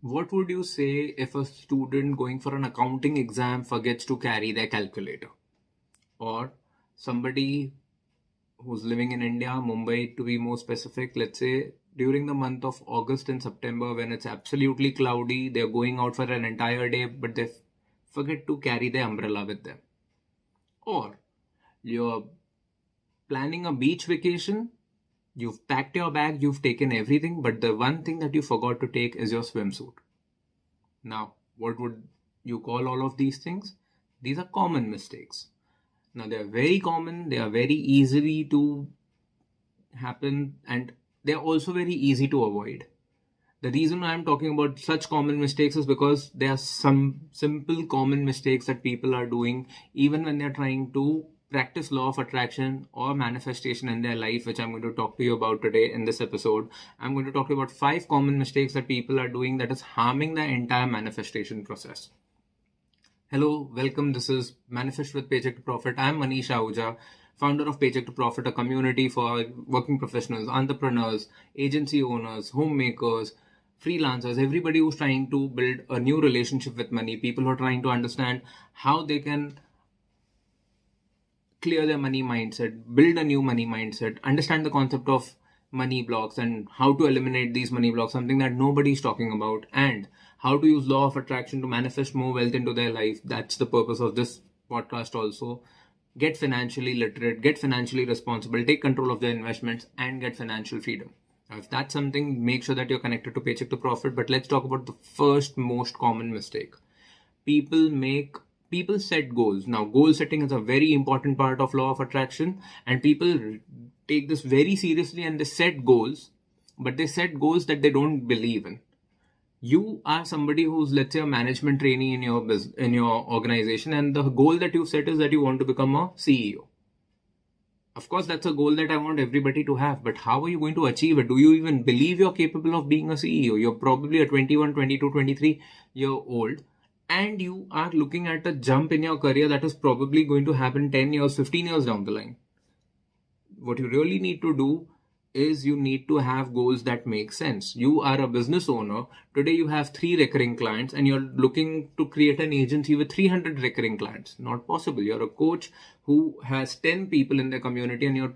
What would you say if a student going for an accounting exam forgets to carry their calculator? Or somebody who's living in India, Mumbai to be more specific, let's say during the month of August and September when it's absolutely cloudy, they're going out for an entire day, but they forget to carry their umbrella with them. Or you're planning a beach vacation, you've packed your bag, you've taken everything, but the one thing that you forgot to take is your swimsuit. Now, what would you call all of these things? These are common mistakes. Now, they are very common, they are very easily to happen, and they are also very easy to avoid. The reason I'm talking about such common mistakes is because there are some simple common mistakes that people are doing even when they're trying to practice law of attraction or manifestation in their life, which I'm going to talk to you about today in this episode. I'm going to talk about 5 common mistakes that people are doing that is harming the entire manifestation process. Hello, welcome. This is Manifest with Paycheck to Profit. I'm Manish Ahuja, founder of Paycheck to Profit, a community for working professionals, entrepreneurs, agency owners, homemakers, freelancers, everybody who's trying to build a new relationship with money, people who are trying to understand how they can clear their money mindset, build a new money mindset, understand the concept of money blocks and how to eliminate these money blocks, something that nobody's talking about, and how to use law of attraction to manifest more wealth into their life. That's the purpose of this podcast also. Get financially literate, get financially responsible, take control of their investments, and get financial freedom. Now, if that's something, make sure that you're connected to Paycheck to Profit. But let's talk about the first most common mistake. People set goals. Now, goal setting is a very important part of law of attraction, and people take this very seriously and they set goals, but they set goals that they don't believe in. You are somebody who's, let's say, a management trainee in your business, in your organization, and the goal that you've set is that you want to become a CEO. Of course, that's a goal that I want everybody to have, but how are you going to achieve it? Do you even believe you're capable of being a CEO? You're probably a 21, 22, 23-year-old, and you are looking at a jump in your career that is probably going to happen 10 years, 15 years down the line. What you really need to do is you need to have goals that make sense. You are a business owner. Today you have 3 recurring clients and you're looking to create an agency with 300 recurring clients. Not possible. You're a coach who has 10 people in their community and you're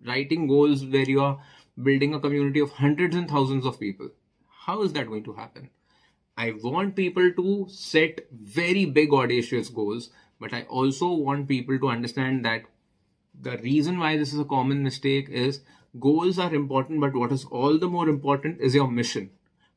writing goals where you are building a community of hundreds and thousands of people. How is that going to happen? I want people to set very big audacious goals, but I also want people to understand that the reason why this is a common mistake is goals are important, but what is all the more important is your mission.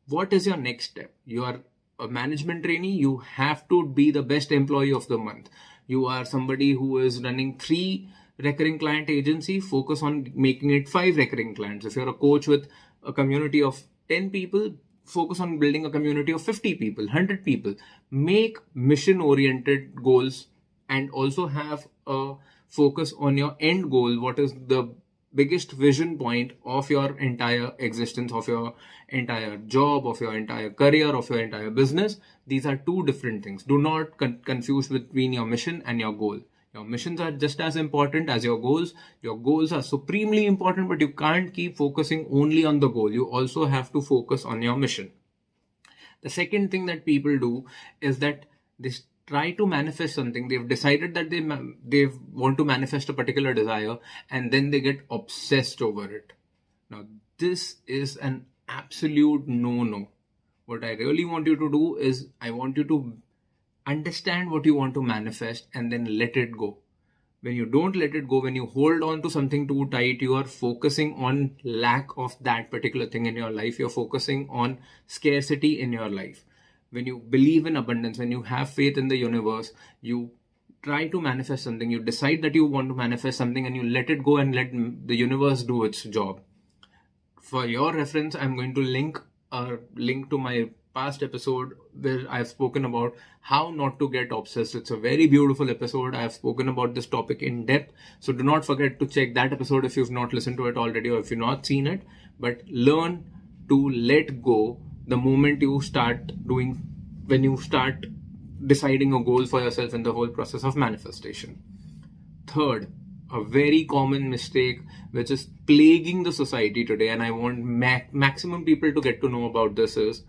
What is your next step? You are a management trainee, you have to be the best employee of the month. You are somebody who is running 3 recurring client agency, focus on making it 5 recurring clients. If you're a coach with a community of 10 people, focus on building a community of 50 people, 100 people. Make mission oriented goals and also have a focus on your end goal. What is the biggest vision point of your entire existence, of your entire job, of your entire career, of your entire business? These are 2 different things. Do not confuse between your mission and your goal. Your missions are just as important as your goals. Your goals are supremely important, but you can't keep focusing only on the goal. You also have to focus on your mission. The second thing that people do is that they try to manifest something. They've decided that they want to manifest a particular desire, and then they get obsessed over it. Now, this is an absolute no-no. What I really want you to do is I want you to understand what you want to manifest and then let it go. When you don't let it go, when you hold on to something too tight, you are focusing on lack of that particular thing in your life. You're focusing on scarcity in your life. When you believe in abundance, when you have faith in the universe, you try to manifest something, you decide that you want to manifest something and you let it go and let the universe do its job. For your reference, I'm going to link to my past episode where I've spoken about how not to get obsessed. It's a very beautiful episode. I've spoken about this topic in depth. So do not forget to check that episode if you've not listened to it already or if you've not seen it. But learn to let go the moment you start when you start deciding a goal for yourself in the whole process of manifestation. Third, a very common mistake which is plaguing the society today, and I want maximum people to get to know about this, is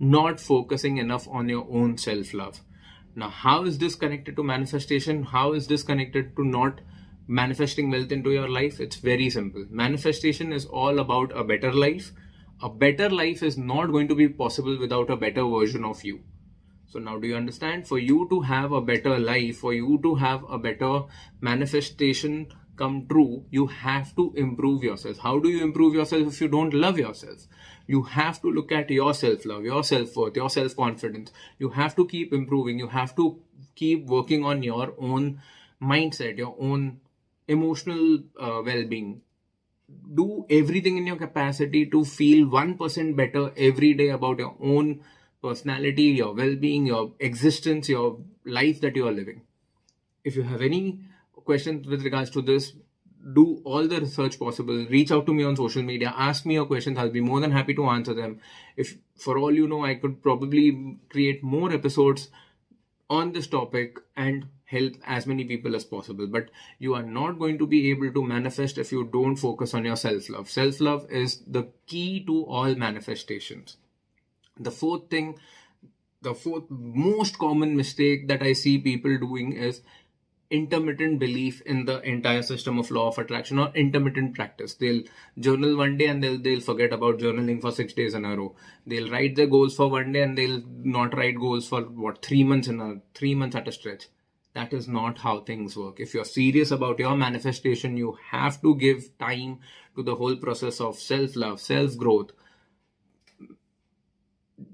not focusing enough on your own self-love. Now, how is this connected to manifestation? How is this connected to not manifesting wealth into your life? It's very simple. Manifestation is all about a better life. A better life is not going to be possible without a better version of you. So now do you understand? For you to have a better life, for you to have a better manifestation come true, you have to improve yourself. How do you improve yourself if you don't love yourself? You have to look at your self-love, your self-worth, your self-confidence. You have to keep improving. You have to keep working on your own mindset, your own emotional well-being. Do everything in your capacity to feel 1% better every day about your own personality, your well-being, your existence, your life that you are living. If you have any questions with regards to this, do all the research possible. Reach out to me on social media. Ask me your questions. I'll be more than happy to answer them. If, for all you know, I could probably create more episodes on this topic and help as many people as possible. But you are not going to be able to manifest if you don't focus on your self-love. Self-love is the key to all manifestations. The fourth most common mistake that I see people doing is intermittent belief in the entire system of law of attraction, or intermittent practice. They'll journal one day and they'll forget about journaling for 6 days in a row. They'll write their goals for one day and they'll not write goals for 3 months at a stretch. That is not how things work. If you're serious about your manifestation, you have to give time to the whole process of self-love, self-growth,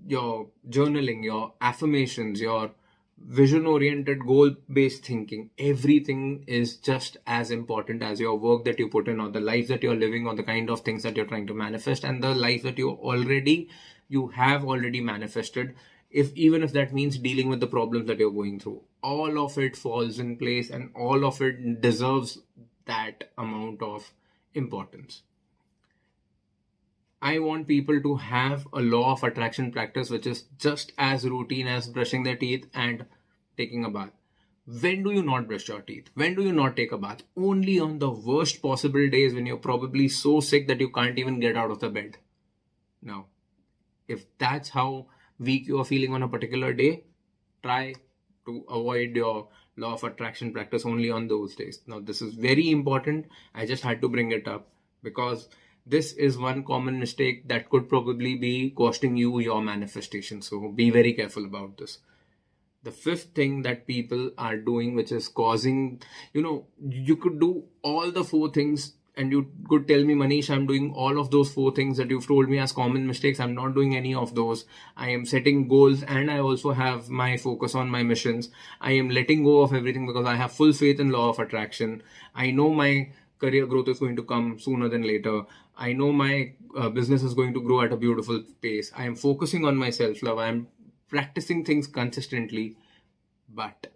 your journaling, your affirmations, your vision-oriented, goal-based thinking. Everything is just as important as your work that you put in, or the life that you're living, or the kind of things that you're trying to manifest, and the life that you have already manifested. Even if that means dealing with the problems that you're going through, all of it falls in place and all of it deserves that amount of importance. I want people to have a law of attraction practice which is just as routine as brushing their teeth and taking a bath. When do you not brush your teeth? When do you not take a bath? Only on the worst possible days when you're probably so sick that you can't even get out of the bed. Now, if that's how weak you are feeling on a particular day, try to avoid your law of attraction practice only on those days. Now, this is very important. I just had to bring it up because this is one common mistake that could probably be costing you your manifestation. So be very careful about this. The fifth thing that people are doing, which is causing, you could do all the 4 things and you could tell me, Manish, I'm doing all of those 4 things that you've told me as common mistakes. I'm not doing any of those. I am setting goals and I also have my focus on my missions. I am letting go of everything because I have full faith in law of attraction. I know my career growth is going to come sooner than later. I know my business is going to grow at a beautiful pace. I am focusing on my self-love. I am practicing things consistently. But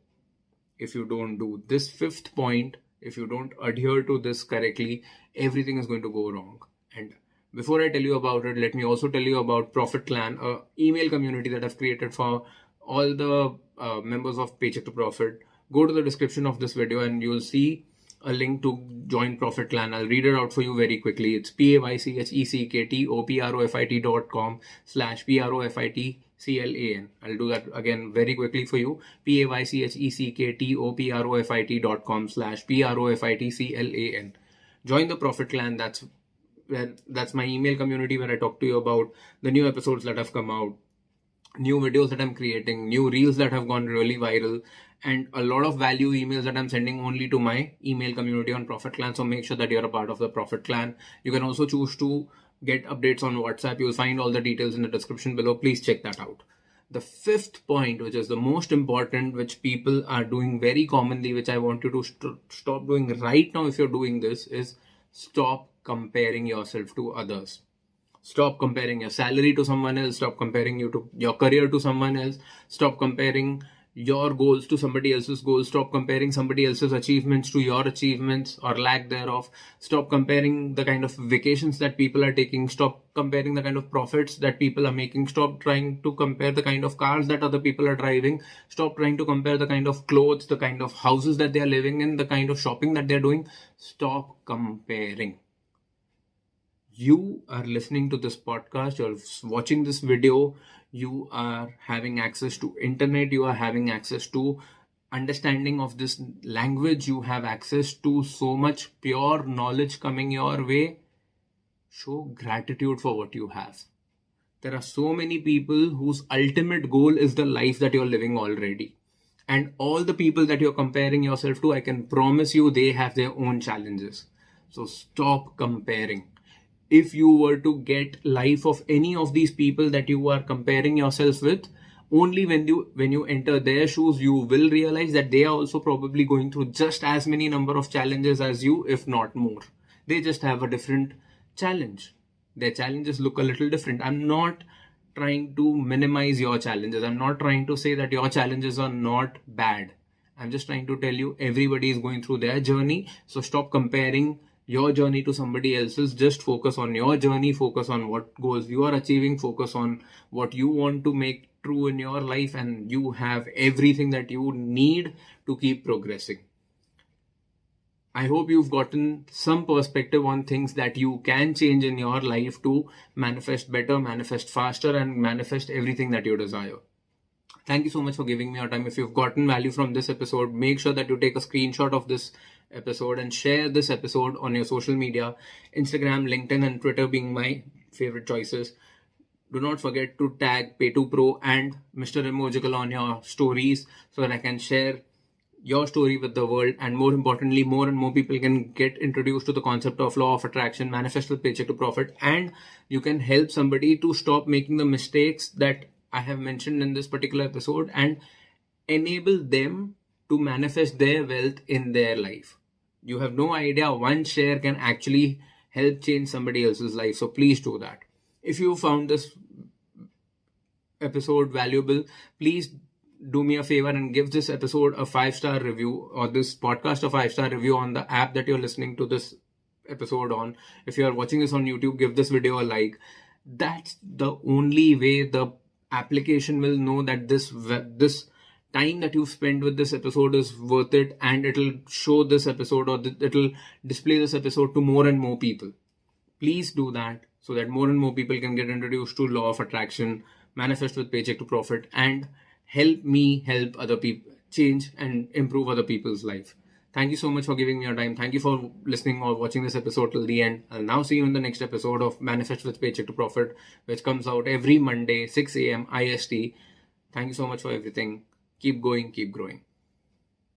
if you don't do this 5th point, if you don't adhere to this correctly, everything is going to go wrong. And before I tell you about it, let me also tell you about Profit Clan, an email community that I've created for all the members of Paycheck To Profit. Go to the description of this video and you'll see a link to join Profit Clan. I'll read it out for you very quickly. It's paychecktopprofit.com/PROFITCLAN. I'll do that again very quickly for you. paychecktopprofit.com/PROFITCLAN. Join the Profit Clan. That's my email community where I talk to you about the new episodes that have come out, new videos that I'm creating, new reels that have gone really viral, and a lot of value emails that I'm sending only to my email community on Profit Clan. So make sure that you're a part of the Profit Clan. You can also choose to get updates on WhatsApp. You'll find all the details in the description below. Please check that out. The 5th point, which is the most important, which people are doing very commonly, which I want you to stop doing right now if you're doing this, is stop comparing yourself to others. Stop comparing your salary to someone else. Stop comparing your career to someone else. Stop comparing your goals to somebody else's goals. Stop comparing somebody else's achievements to your achievements or lack thereof. Stop comparing the kind of vacations that people are taking. Stop comparing the kind of profits that people are making. Stop trying to compare the kind of cars that other people are driving. Stop trying to compare the kind of clothes, the kind of houses that they are living in, the kind of shopping that they're doing. Stop comparing. You are listening to this podcast, you're watching this video, you are having access to internet, you are having access to understanding of this language, you have access to so much pure knowledge coming your way. Show gratitude for what you have. There are so many people whose ultimate goal is the life that you're living already. And all the people that you're comparing yourself to, I can promise you they have their own challenges. So stop comparing. If you were to get life of any of these people that you are comparing yourself with, only when you enter their shoes, you will realize that they are also probably going through just as many number of challenges as you, if not more. They just have a different challenge. Their challenges look a little different. I'm not trying to minimize your challenges. I'm not trying to say that your challenges are not bad. I'm just trying to tell you everybody is going through their journey. So stop comparing your journey to somebody else's. Just focus on your journey, focus on what goals you are achieving, focus on what you want to make true in your life, and you have everything that you need to keep progressing. I hope you've gotten some perspective on things that you can change in your life to manifest better, manifest faster, and manifest everything that you desire. Thank you so much for giving me your time. If you've gotten value from this episode, make sure that you take a screenshot of this episode and share this episode on your social media, Instagram, LinkedIn, and Twitter being my favorite choices. Do not forget to tag Pay2Pro and Mr. Emojical on your stories so that I can share your story with the world, and more importantly, more and more people can get introduced to the concept of law of attraction, manifest with Paycheck to Profit, and you can help somebody to stop making the mistakes that I have mentioned in this particular episode and enable them to manifest their wealth in their life. You have no idea, one share can actually help change somebody else's life. So please do that. If you found this episode valuable, please do me a favor and give this episode a 5-star review, or this podcast a 5-star review on the app that you're listening to this episode on. If you are watching this on YouTube, give this video a like. That's the only way the application will know that this time that you've spent with this episode is worth it, and it'll show this episode, or it'll display this episode to more and more people. Please do that so that more and more people can get introduced to law of attraction, manifest with Paycheck to Profit, and help me help other people change and improve other people's life. Thank you so much for giving me your time. Thank you for listening or watching this episode till the end. I'll now see you in the next episode of Manifest with Paycheck to Profit, which comes out every Monday, 6 a.m. IST. Thank you so much for everything. Keep going, keep growing.